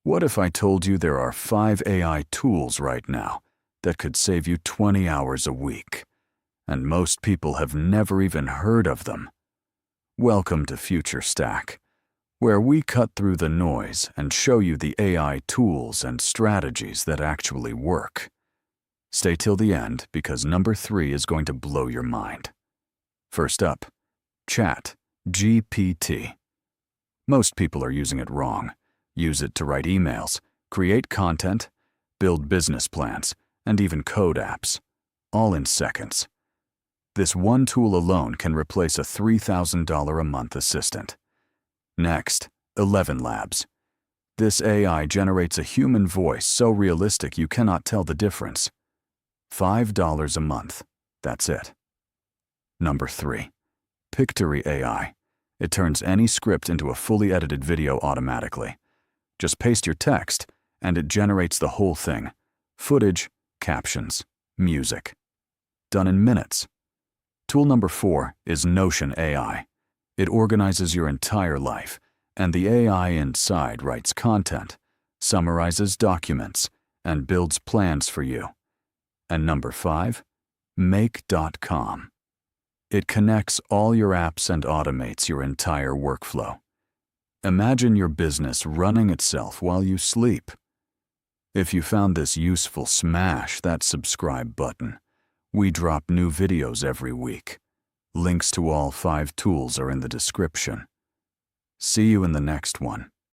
What if I told you there are 5 AI tools right now that could save you 20 hours a week, and most people have never even heard of them? Welcome to FutureStack, where we cut through the noise and show you the AI tools and strategies that actually work. Stay till the end because number 3 is going to blow your mind. First up, ChatGPT. Most people are using it wrong. Use it to write emails, create content, build business plans, and even code apps, all in seconds. This one tool alone can replace a $3,000 a month assistant. Next, ElevenLabs. This AI generates a human voice so realistic you cannot tell the difference. $5 a month, that's it. Number 3, Pictory AI. It turns any script into a fully edited video automatically. Just paste your text, and it generates the whole thing. Footage, captions, music. Done in minutes. Tool number 4 is Notion AI. It organizes your entire life, and the AI inside writes content, summarizes documents, and builds plans for you. And number 5, Make.com. It connects all your apps and automates your entire workflow. Imagine your business running itself while you sleep. If you found this useful, smash that subscribe button. We drop new videos every week. Links to all 5 tools are in the description. See you in the next one.